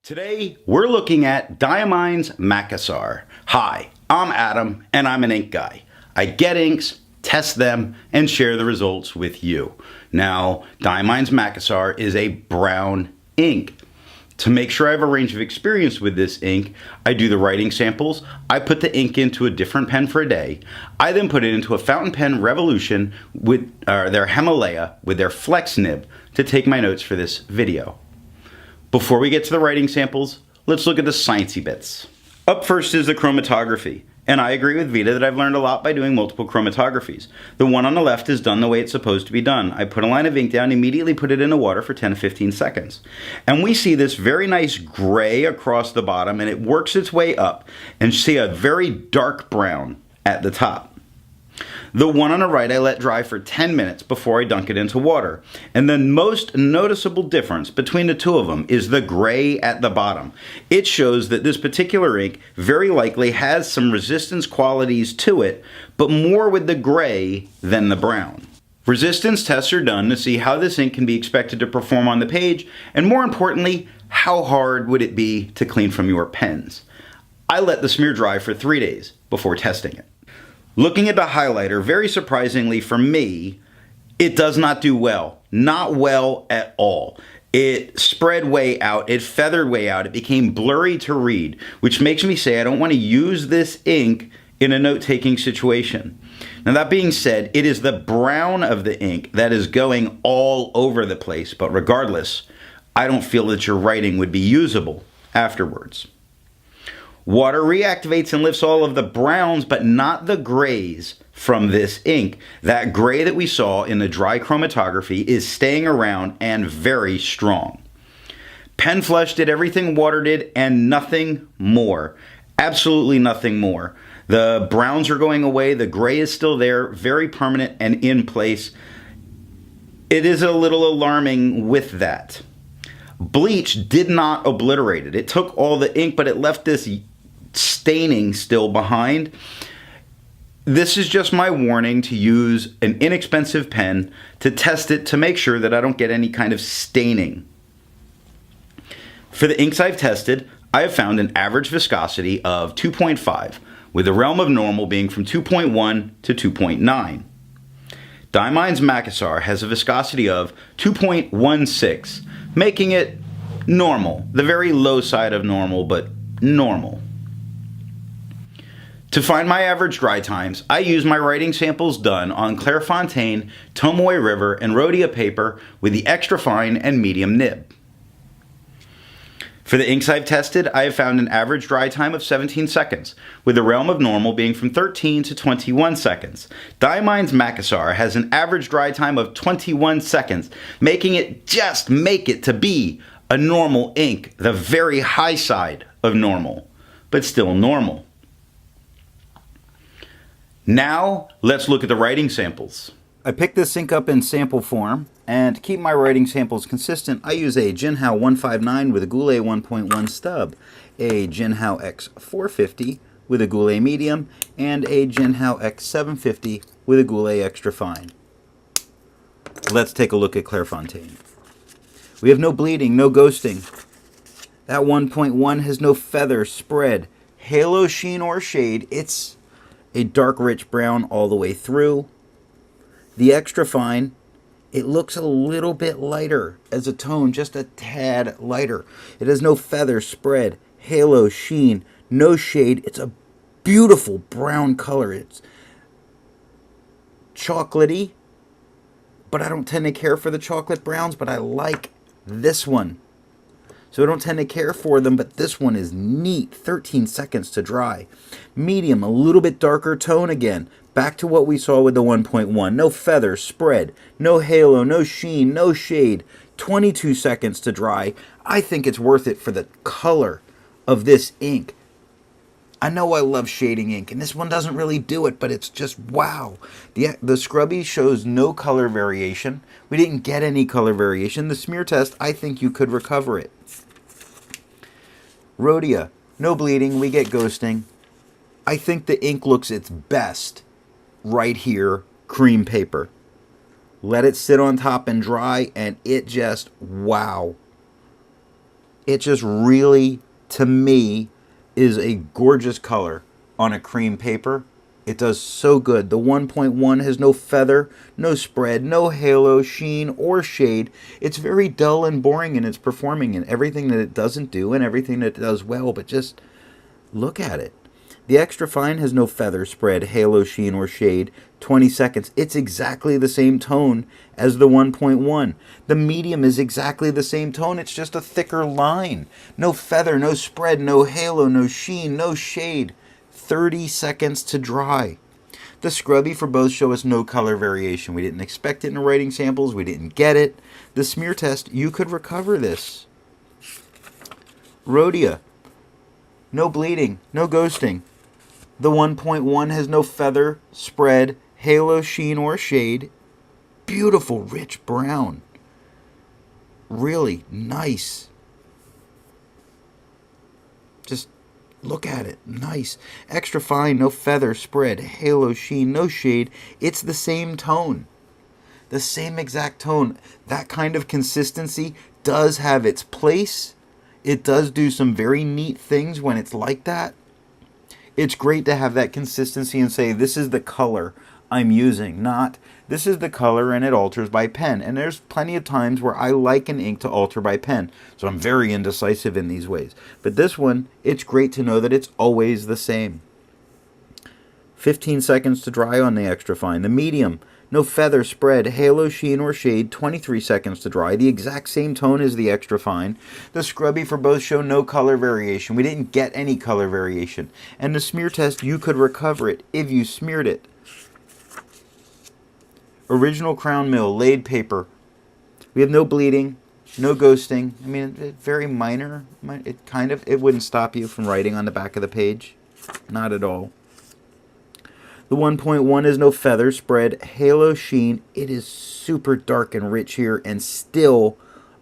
Today, we're looking at Diamine Macassar. Hi, I'm Adam, and I'm an ink guy. I get inks, test them, and share the results with you. Now, Diamine Macassar is a brown ink. To make sure I have a range of experience with this ink, I do the writing samples, I put the ink into a different pen for a day, I then put it into a fountain pen Revolution with their Himalaya with their flex nib to take my notes for this video. Before we get to the writing samples, let's look at the sciencey bits. Up first is the chromatography, and I agree with Vita that I've learned a lot by doing multiple chromatographies. The one on the left is done the way it's supposed to be done. I put a line of ink down, immediately put it into water for 10 to 15 seconds. And we see this very nice gray across the bottom, and it works its way up, and see a very dark brown at the top. The one on the right I let dry for 10 minutes before I dunk it into water. And the most noticeable difference between the two of them is the gray at the bottom. It shows that this particular ink very likely has some resistance qualities to it, but more with the gray than the brown. Resistance tests are done to see how this ink can be expected to perform on the page, and more importantly, how hard would it be to clean from your pens. I let the smear dry for 3 days before testing it. Looking at the highlighter, very surprisingly for me, it does not do well. Not well at all. It spread way out, it feathered way out, it became blurry to read, which makes me say I don't want to use this ink in a note-taking situation. Now that being said, it is the brown of the ink that is going all over the place, but regardless, I don't feel that your writing would be usable afterwards. Water reactivates and lifts all of the browns, but not the grays from this ink. That gray that we saw in the dry chromatography is staying around and very strong. Pen Flush did everything water did and nothing more. Absolutely nothing more. The browns are going away, the gray is still there, very permanent and in place. It is a little alarming with that. Bleach did not obliterate it. It took all the ink, but it left this staining still behind. This is just my warning to use an inexpensive pen to test it to make sure that I don't get any kind of staining. For the inks I've tested, I have found an average viscosity of 2.5, with the realm of normal being from 2.1 to 2.9. Diamine Macassar has a viscosity of 2.16, making it normal, the very low side of normal, but normal. To find my average dry times, I use my writing samples done on Clairefontaine, Tomoe River, and Rhodia paper with the extra fine and medium nib. For the inks I've tested, I have found an average dry time of 17 seconds, with the realm of normal being from 13 to 21 seconds. Diamine Macassar has an average dry time of 21 seconds, making it to be a normal ink, the very high side of normal, but still normal. Now, let's look at the writing samples. I picked this ink up in sample form, and to keep my writing samples consistent, I use a Jinhao 159 with a Goulet 1.1 stub, a Jinhao X450 with a Goulet medium, and a Jinhao X750 with a Goulet extra fine. Let's take a look at Clairefontaine. We have no bleeding, no ghosting. That 1.1 has no feather, spread, halo, sheen, or shade. It's a dark rich brown all the way through. The extra fine, it looks a little bit lighter as a tone, just a tad lighter. It has no feather, spread, halo, sheen, no shade. It's a beautiful brown color. It's chocolatey, but I don't tend to care for the chocolate browns, but I like this one. So I don't tend to care for them, but this one is neat. 13 seconds to dry. Medium, a little bit darker tone again. Back to what we saw with the 1.1. No feather, spread, no halo, no sheen, no shade. 22 seconds to dry. I think it's worth it for the color of this ink. I know I love shading ink, and this one doesn't really do it, but it's just wow. The scrubby shows no color variation. We didn't get any color variation. The smear test, I think you could recover it. Rhodia, no bleeding, we get ghosting. I think the ink looks its best right here, cream paper. Let it sit on top and dry, and it just, wow. It just really, to me, is a gorgeous color on a cream paper. It does so good. The 1.1 has no feather, no spread, no halo, sheen, or shade. It's very dull and boring in its performing and everything that it doesn't do and everything that it does well, but just look at it. The extra fine has no feather, spread, halo, sheen, or shade. 20 seconds. It's exactly the same tone as the 1.1. The medium is exactly the same tone. It's just a thicker line. No feather, no spread, no halo, no sheen, no shade. 30 seconds to dry. The scrubby for both show us no color variation. We didn't expect it in the writing samples. We didn't get it. The smear test, you could recover this. Rhodia. No bleeding, no ghosting. The 1.1 has no feather, spread, halo, sheen, or shade. Beautiful, rich brown. Really nice. Just look at it. Nice. Extra fine, no feather, spread, halo, sheen, no shade. It's the same tone. The same exact tone. That kind of consistency does have its place. It does do some very neat things when it's like that. It's great to have that consistency and say, this is the color I'm using, not this is the color and it alters by pen. And there's plenty of times where I like an ink to alter by pen. So I'm very indecisive in these ways. But this one, it's great to know that it's always the same. 15 seconds to dry on the extra fine. The medium, no feather, spread, halo, sheen, or shade. 23 seconds to dry. The exact same tone as the extra fine. The scrubby for both show no color variation. We didn't get any color variation. And the smear test, you could recover it if you smeared it. Original Crown Mill, laid paper. We have no bleeding, no ghosting. I mean, very minor. It wouldn't stop you from writing on the back of the page. Not at all. The 1.1 is no feather, spread, halo, sheen. It is super dark and rich here and still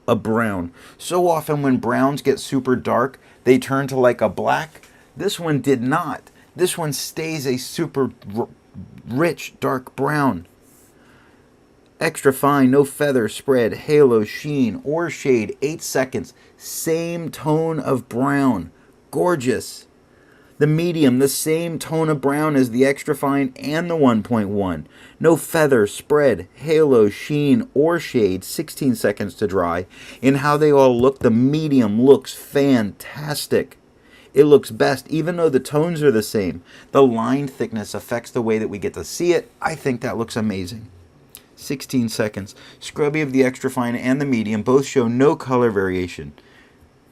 a brown. So often when browns get super dark, they turn to like a black. This one did not. This one stays a super rich, dark brown. Extra fine, no feather, spread, halo, sheen, or shade. 8 seconds. Same tone of brown. Gorgeous. The medium, the same tone of brown as the extra fine and the 1.1. No feather, spread, halo, sheen, or shade. 16 seconds to dry. In how they all look, the medium looks fantastic. It looks best, even though the tones are the same. The line thickness affects the way that we get to see it. I think that looks amazing. 16 seconds. Scrubby of the extra fine and the medium both show no color variation.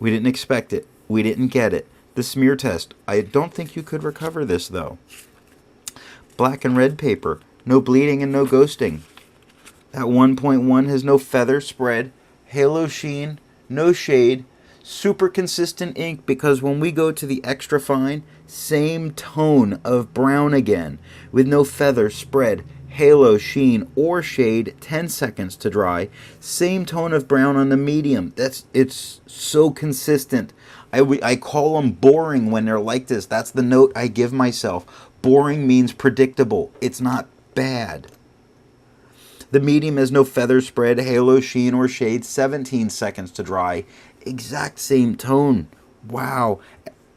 We didn't expect it. We didn't get it. The smear test. I don't think you could recover this though. Black and red paper. No bleeding and no ghosting. That 1.1 has no feather, spread, halo, sheen, no shade. Super consistent ink because when we go to the extra fine, same tone of brown again with no feather, spread, halo, sheen, or shade. 10 seconds to dry. Same tone of brown on the medium. It's so consistent. I call them boring when they're like this. That's the note I give myself. Boring means predictable. It's not bad. The medium has no feather, spread, halo, sheen, or shade. 17 seconds to dry. Exact same tone. Wow.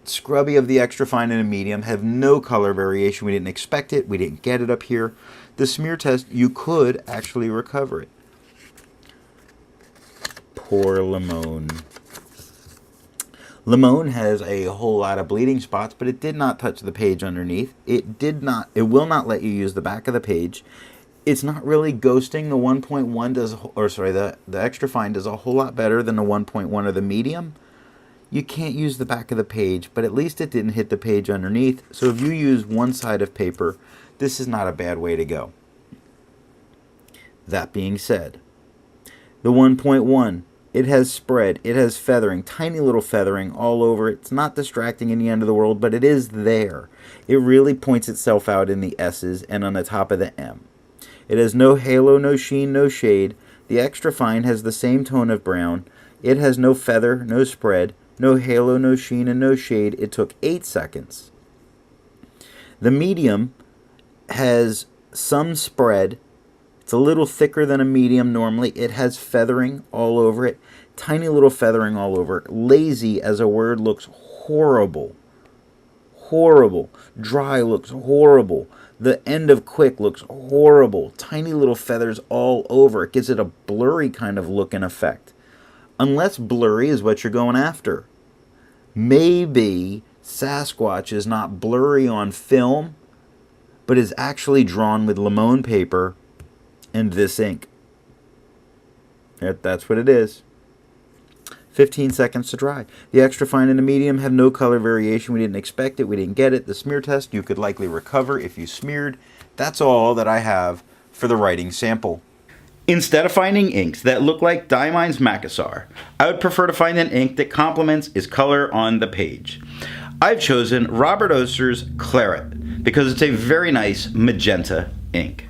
Scrubby of the extra fine and the medium have no color variation. We didn't expect it. We didn't get it up here. The smear test, you could actually recover it. Poor Limone. Limone has a whole lot of bleeding spots, but it did not touch the page underneath. It will not let you use the back of the page. It's not really ghosting. The 1.1 does, or sorry, the extra fine does a whole lot better than the 1.1 or the medium. You can't use the back of the page, but at least it didn't hit the page underneath. So if you use one side of paper, this is not a bad way to go. That being said, the 1.1, it has spread, it has feathering, tiny little feathering all over it. It's not distracting in the end of the world, but it is there. It really points itself out in the S's and on the top of the M. It has no halo, no sheen, no shade. The extra fine has the same tone of brown. It has no feather, no spread, no halo, no sheen, and no shade. It took 8 seconds. The medium has some spread. It's a little thicker than a medium normally. It has feathering all over it. Tiny little feathering all over. Lazy as a word looks horrible. Horrible. Dry looks horrible. The end of quick looks horrible. Tiny little feathers all over. It gives it a blurry kind of look and effect. Unless blurry is what you're going after. Maybe Sasquatch is not blurry on film, but is actually drawn with limon paper and this ink. That's what it is. 15 seconds to dry. The extra fine and the medium have no color variation. We didn't expect it. We didn't get it. The smear test you could likely recover if you smeared. That's all that I have for the writing sample. Instead of finding inks that look like Diamine's Macassar, I would prefer to find an ink that complements its color on the page. I've chosen Robert Oster's Claret because it's a very nice magenta ink.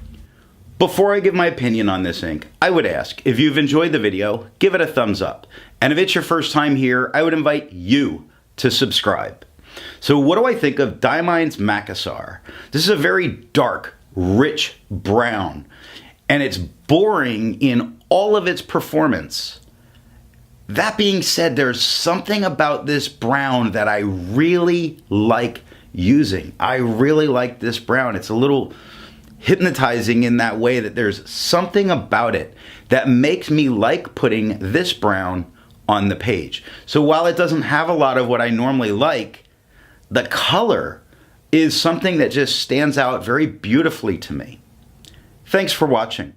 Before I give my opinion on this ink, I would ask, if you've enjoyed the video, give it a thumbs up. And if it's your first time here, I would invite you to subscribe. So what do I think of Diamine's Macassar? This is a very dark, rich brown, and it's boring in all of its performance. That being said, there's something about this brown that I really like using. I really like this brown. It's a little hypnotizing in that way that there's something about it that makes me like putting this brown on the page. So while it doesn't have a lot of what I normally like, the color is something that just stands out very beautifully to me. Thanks for watching.